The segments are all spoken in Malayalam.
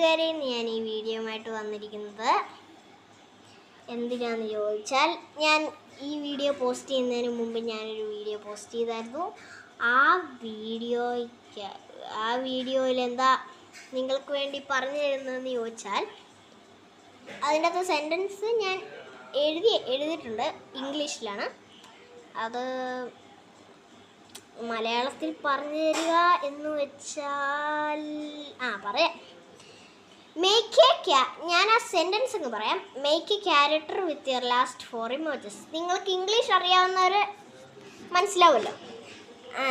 കൂട്ടുകാരെ, ഞാൻ ഈ വീഡിയോയുമായിട്ട് വന്നിരിക്കുന്നത് എന്തിനാണെന്ന് ചോദിച്ചാൽ, ഞാൻ ഈ വീഡിയോ പോസ്റ്റ് ചെയ്യുന്നതിന് മുമ്പ് ഞാനൊരു വീഡിയോ പോസ്റ്റ് ചെയ്തായിരുന്നു. ആ വീഡിയോയിൽ എന്താ നിങ്ങൾക്ക് വേണ്ടി പറഞ്ഞു തരുന്നതെന്ന് ചോദിച്ചാൽ, അതിൻ്റെ അകത്ത് സെൻറ്റൻസ് ഞാൻ എഴുതിയിട്ടുണ്ട്, ഇംഗ്ലീഷിലാണ്. അത് മലയാളത്തിൽ പറഞ്ഞു തരിക എന്ന് വെച്ചാൽ പറയാം. ഞാൻ ആ സെൻറ്റൻസ് അങ്ങ് പറയാം. Make A character with your last 4 ഇമോജസ്. നിങ്ങൾക്ക് ഇംഗ്ലീഷ് അറിയാവുന്നവർ മനസ്സിലാവുമല്ലോ.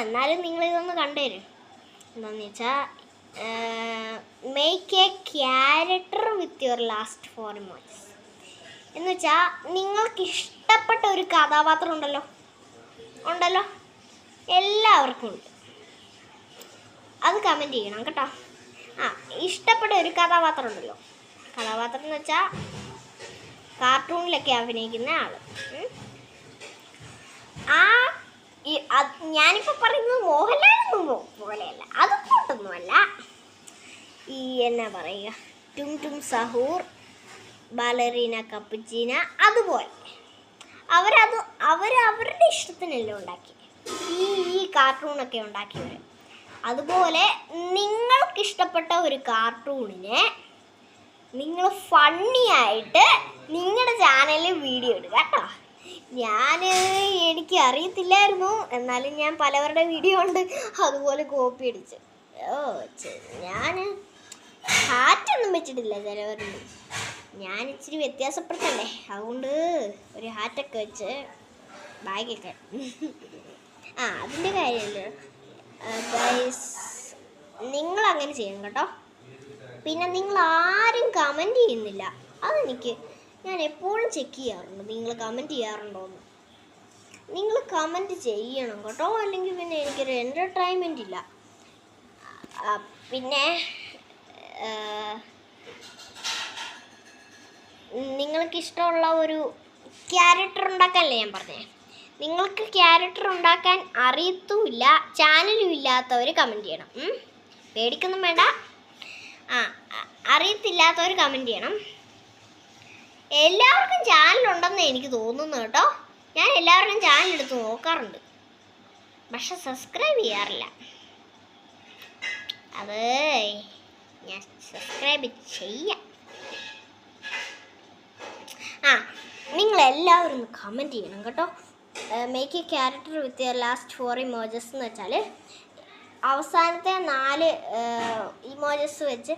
എന്നാലും നിങ്ങളിതൊന്ന് കണ്ടുതരും. എന്താണെന്ന് വെച്ചാൽ, make A character with your last 4 ഇമോജസ് എന്ന് വെച്ചാൽ, നിങ്ങൾക്ക് ഇഷ്ടപ്പെട്ട ഒരു കഥാപാത്രം ഉണ്ടല്ലോ, എല്ലാവർക്കും ഉണ്ട്. അത് കമൻറ്റ് ചെയ്യണം കേട്ടോ. ഇഷ്ടപ്പെട്ട ഒരു കഥാപാത്രം ഉണ്ടല്ലോ. കഥാപാത്രം എന്ന് വെച്ചാൽ കാർട്ടൂണിലൊക്കെ അഭിനയിക്കുന്ന ആൾ. ഞാനിപ്പോൾ പറയുന്നത് മോഹൻലാലൊന്നും പോലെയല്ല, അതുകൊണ്ടൊന്നുമല്ല. എന്നാ പറയുക, ടും സഹൂർ, ബാലറീന കപ്പുച്ചീന, അതുപോലെ അവരവരുടെ ഇഷ്ടത്തിനല്ലേ ഉണ്ടാക്കി ഈ കാർട്ടൂണൊക്കെ ഉണ്ടാക്കിയവർ. അതുപോലെ നിങ്ങൾക്കിഷ്ടപ്പെട്ട ഒരു കാർട്ടൂണിനെ നിങ്ങൾ ഫണ്ണിയായിട്ട് നിങ്ങളുടെ ചാനലിൽ വീഡിയോ ഇടുക കേട്ടോ. എനിക്ക് അറിയത്തില്ലായിരുന്നു, എന്നാലും ഞാൻ പലവരുടെ വീഡിയോ ഉണ്ട് അതുപോലെ കോപ്പി അടിച്ച്. ഞാൻ ഹാറ്റൊന്നും വെച്ചിട്ടില്ല ചിലവരുണ്ട്. ഞാൻ ഇച്ചിരി വ്യത്യാസപ്പെടുത്തണ്ടേ, അതുകൊണ്ട് ഒരു ഹാറ്റൊക്കെ വെച്ച് ബാഗൊക്കെ അതിൻ്റെ കാര്യമല്ലോ ഗൈസ്. നിങ്ങളങ്ങനെ ചെയ്യണം കേട്ടോ. പിന്നെ നിങ്ങൾ ആരും കമൻറ്റ് ചെയ്യുന്നില്ല, ഞാൻ എപ്പോഴും ചെക്ക് ചെയ്യാറുണ്ട് നിങ്ങൾ കമൻറ്റ് ചെയ്യാറുണ്ടോയെന്ന്. നിങ്ങൾ കമൻറ്റ് ചെയ്യണം കേട്ടോ, അല്ലെങ്കിൽ പിന്നെ എനിക്കൊരു എൻ്റർടൈൻമെൻ്റ് ഇല്ല. പിന്നെ നിങ്ങൾക്കിഷ്ടമുള്ള ഒരു ക്യാരക്ടർ ഉണ്ടാക്കാനല്ലേ ഞാൻ പറഞ്ഞേ. നിങ്ങൾക്ക് ക്യാരക്ടർ ഉണ്ടാക്കാൻ അറിയത്തുമില്ല, ചാനലും ഇല്ലാത്തവർ കമൻറ്റ് ചെയ്യണം. പേടിക്കൊന്നും വേണ്ട. അറിയത്തില്ലാത്തവർ കമൻറ്റ് ചെയ്യണം. എല്ലാവർക്കും ചാനലുണ്ടെന്ന് എനിക്ക് തോന്നുന്നു കേട്ടോ. ഞാൻ എല്ലാവരുടെയും ചാനലെടുത്ത് നോക്കാറുണ്ട്, പക്ഷെ സബ്സ്ക്രൈബ് ചെയ്യാറില്ല. അത് ഞാൻ സബ്സ്ക്രൈബ് ചെയ്യാം. നിങ്ങളെല്ലാവരും ഒന്ന് കമൻറ്റ് ചെയ്യണം കേട്ടോ. Make A character with your last 4 ഇമോജസ് എന്ന് വെച്ചാൽ, അവസാനത്തെ 4 ഇമോജസ് വെച്ച്